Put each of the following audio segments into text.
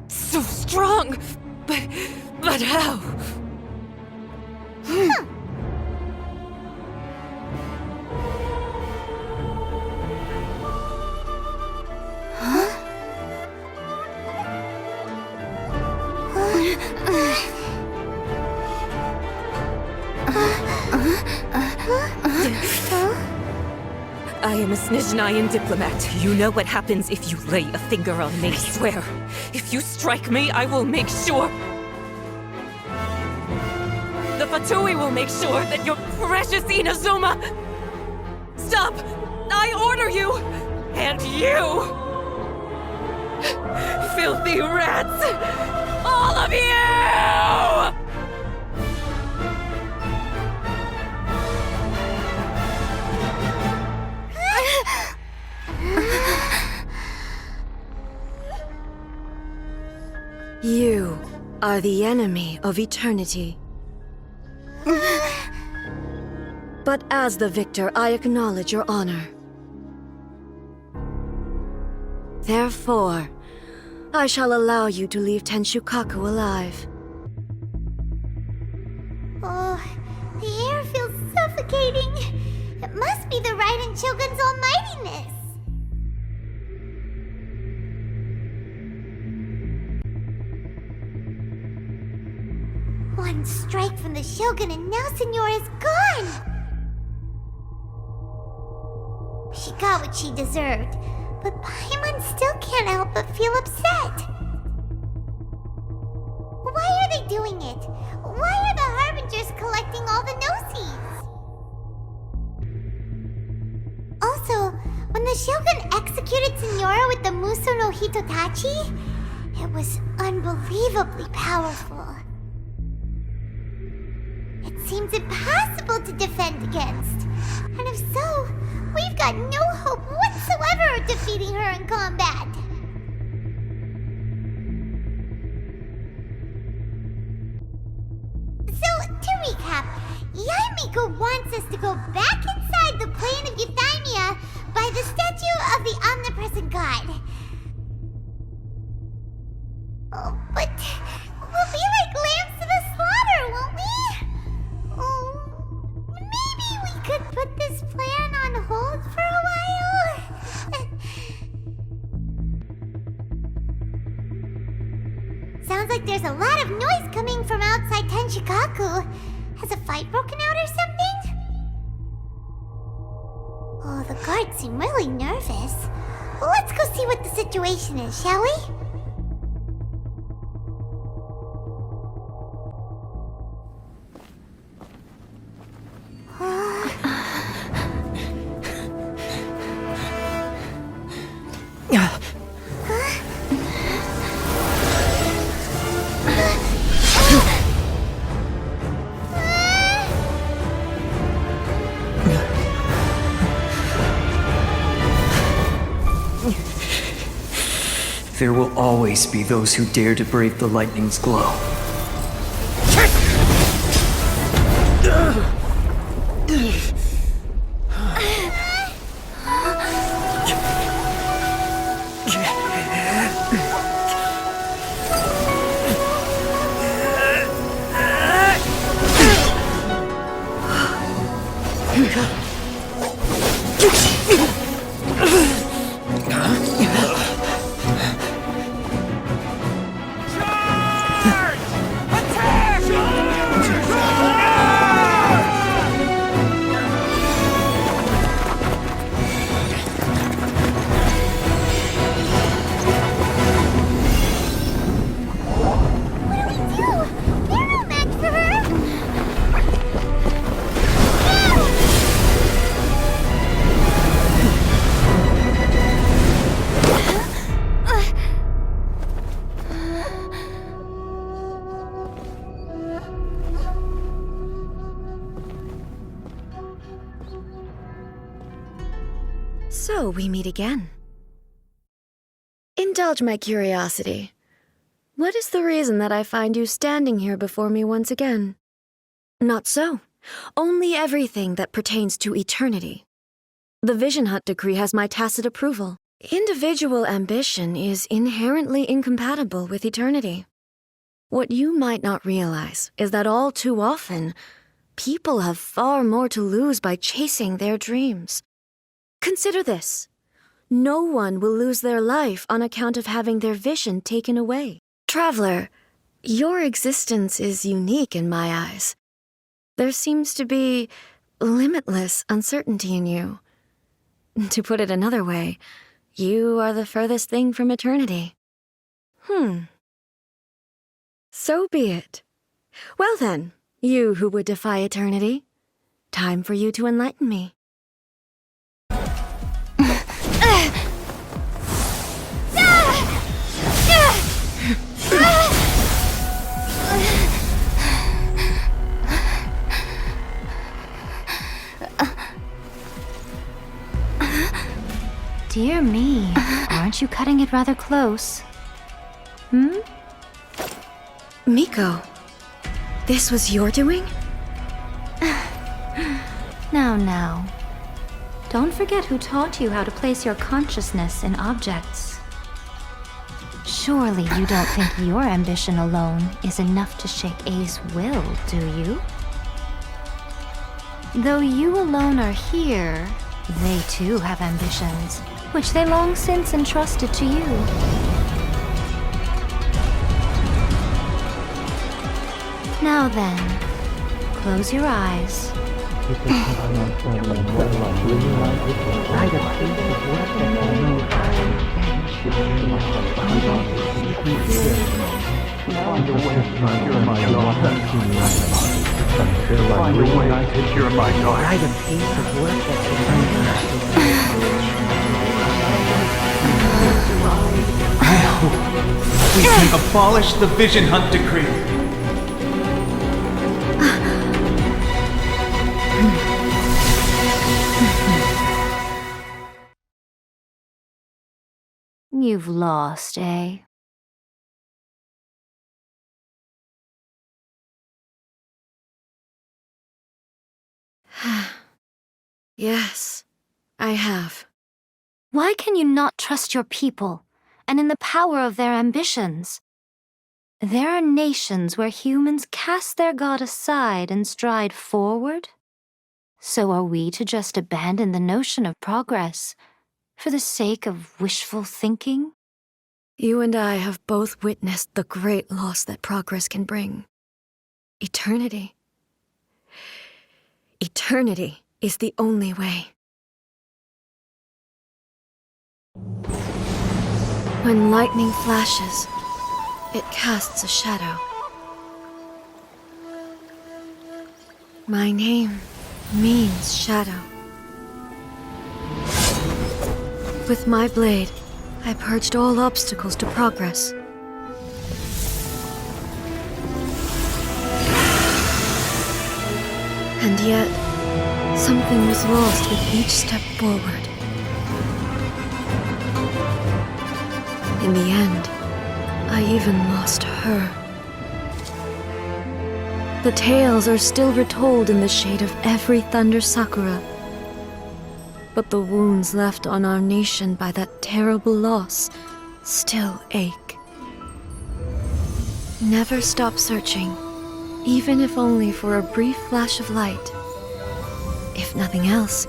So strong, but how? I am a Snezhnayan diplomat. You know what happens if you lay a finger on me, swear. If you strike me, I will make sure... The Fatui will make sure that your precious Inazuma... Stop! I order you! And you! Filthy rats! All of you! You are the enemy of eternity. But as the victor, I acknowledge your honor. Therefore, I shall allow you to leave Tenshukaku alive. Oh, the air feels suffocating. It must be the Raiden Shogun's almightiness. One strike from the Shogun and now Signora's gone! She got what she deserved, but Paimon still can't help but feel upset. Why are they doing it? Why are the Harbingers collecting all the no-seeds? Also, when the Shogun executed Signora with the Muso no Hitotachi, it was unbelievably powerful. It seems impossible to defend against. And if so, we've got no hope whatsoever of defeating her in combat. So, to recap, Yaimiko wants us to go back inside the plane of Euthymia by the statue of the omnipresent god. Oh, but we'll be like lambs to the slaughter, won't we? Oh, maybe we could put this plan on hold for a while? Sounds like there's a lot of noise coming from outside Tenshukaku. Has a fight broken out or something? Oh, the guards seem really nervous. Well, let's go see what the situation is, shall we? There will always be those who dare to brave the lightning's glow. So we meet again. Indulge my curiosity. What is the reason that I find you standing here before me once again? Not so. Only everything that pertains to eternity. The Vision Hunt decree has my tacit approval. Individual ambition is inherently incompatible with eternity. What you might not realize is that all too often, people have far more to lose by chasing their dreams. Consider this. No one will lose their life on account of having their vision taken away. Traveler, your existence is unique in my eyes. There seems to be limitless uncertainty in you. To put it another way, you are the furthest thing from eternity. So be it. Well then, you who would defy eternity, time for you to enlighten me. Dear me, aren't you cutting it rather close? Miko, this was your doing? Now. Don't forget who taught you how to place your consciousness in objects. Surely you don't think your ambition alone is enough to shake A's will, do you? Though you alone are here, they too have ambitions, which they long since entrusted to you. Now then, close your eyes. We can abolish the Vision Hunt decree. You've lost, eh? Yes, I have. Why can you not trust your people, and in the power of their ambitions? There are nations where humans cast their god aside and stride forward. So are we to just abandon the notion of progress for the sake of wishful thinking? You and I have both witnessed the great loss that progress can bring. Eternity. Eternity is the only way. When lightning flashes, it casts a shadow. My name means shadow. With my blade, I purged all obstacles to progress. And yet, something was lost with each step forward. In the end, I even lost her. The tales are still retold in the shade of every thunder sakura. But the wounds left on our nation by that terrible loss still ache. Never stop searching, even if only for a brief flash of light. If nothing else,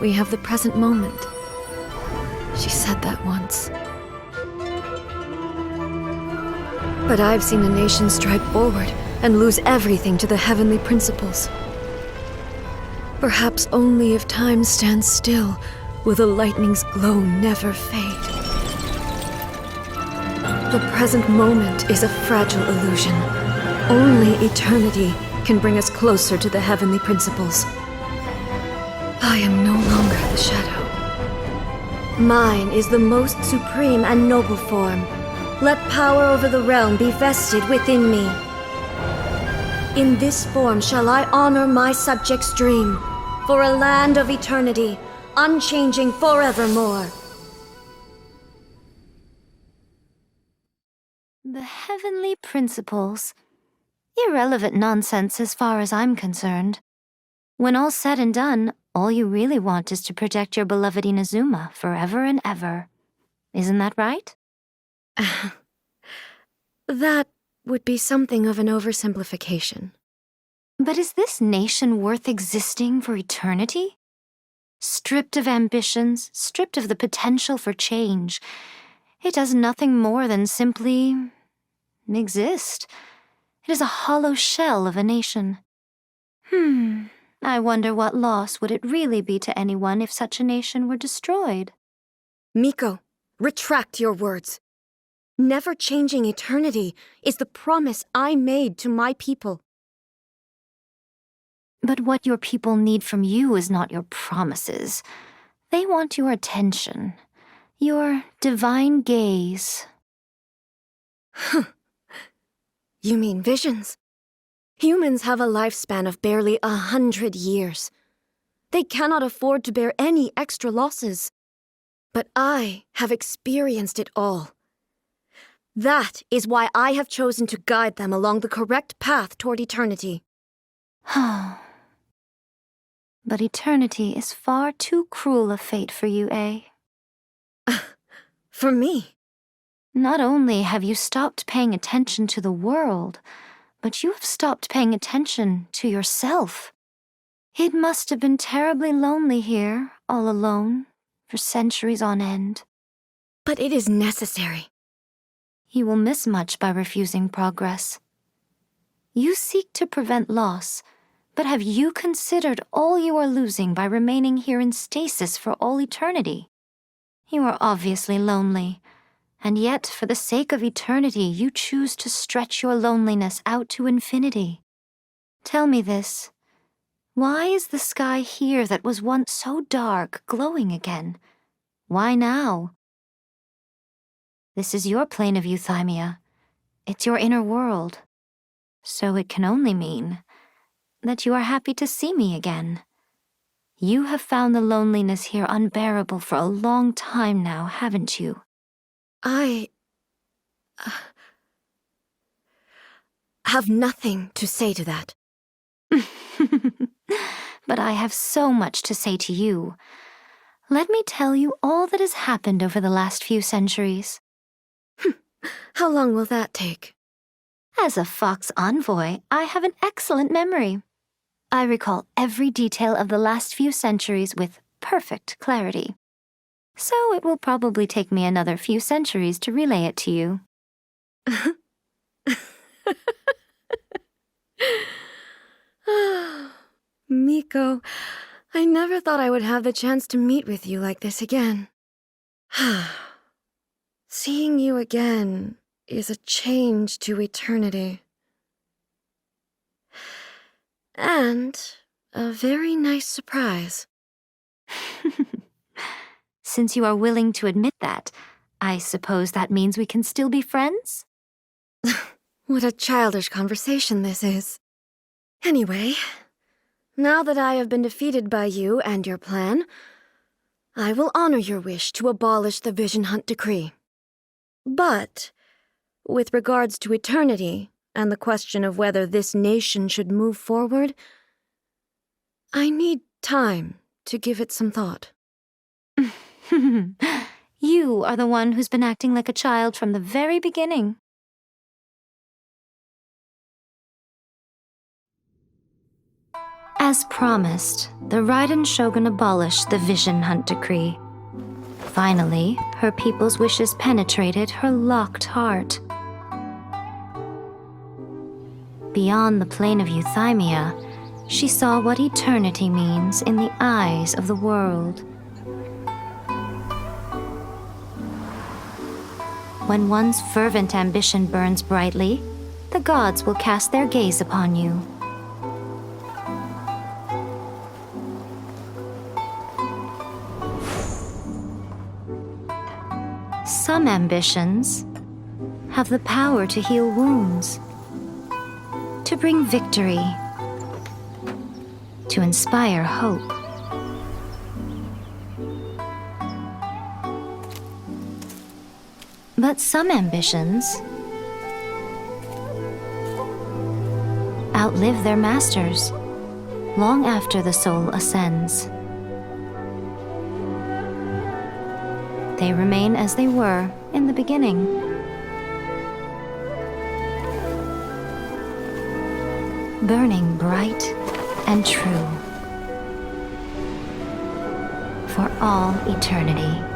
we have the present moment. She said that once. But I've seen a nation stride forward and lose everything to the heavenly principles. Perhaps only if time stands still will the lightning's glow never fade. The present moment is a fragile illusion. Only eternity can bring us closer to the heavenly principles. I am no longer the shadow. Mine is the most supreme and noble form. Let power over the realm be vested within me. In this form shall I honor my subjects' dream, for a land of eternity, unchanging forevermore. The heavenly principles. Irrelevant nonsense as far as I'm concerned. When all's said and done, all you really want is to protect your beloved Inazuma forever and ever. Isn't that right? That would be something of an oversimplification. But is this nation worth existing for eternity? Stripped of ambitions, stripped of the potential for change, it does nothing more than simply exist. It is a hollow shell of a nation. I wonder what loss would it really be to anyone if such a nation were destroyed? Miko, retract your words. Never changing eternity is the promise I made to my people. But what your people need from you is not your promises. They want your attention, your divine gaze. You mean visions? Humans have a lifespan of barely 100 years. They cannot afford to bear any extra losses. But I have experienced it all. That is why I have chosen to guide them along the correct path toward eternity. But eternity is far too cruel a fate for you, eh? For me? Not only have you stopped paying attention to the world, but you have stopped paying attention to yourself. It must have been terribly lonely here, all alone, for centuries on end. But it is necessary. You will miss much by refusing progress. You seek to prevent loss, but have you considered all you are losing by remaining here in stasis for all eternity? You are obviously lonely, and yet for the sake of eternity you choose to stretch your loneliness out to infinity. Tell me this. Why is the sky here that was once so dark glowing again? Why now? This is your plane of euthymia. It's your inner world. So it can only mean that you are happy to see me again. You have found the loneliness here unbearable for a long time now, haven't you? I have nothing to say to that. But I have so much to say to you. Let me tell you all that has happened over the last few centuries. How long will that take? As a Fox envoy, I have an excellent memory. I recall every detail of the last few centuries with perfect clarity. So it will probably take me another few centuries to relay it to you. Miko, I never thought I would have the chance to meet with you like this again. Seeing you again is a change to eternity. And a very nice surprise. Since you are willing to admit that, I suppose that means we can still be friends? What a childish conversation this is. Anyway, now that I have been defeated by you and your plan, I will honor your wish to abolish the Vision Hunt Decree. But, with regards to eternity and the question of whether this nation should move forward, I need time to give it some thought. You are the one who's been acting like a child from the very beginning. As promised, the Raiden Shogun abolished the Vision Hunt Decree. Finally, her people's wishes penetrated her locked heart. Beyond the plane of euthymia, she saw what eternity means in the eyes of the world. When one's fervent ambition burns brightly, the gods will cast their gaze upon you. Some ambitions have the power to heal wounds, to bring victory, to inspire hope. But some ambitions outlive their masters, long after the soul ascends. They remain as they were in the beginning. Burning bright and true for all eternity.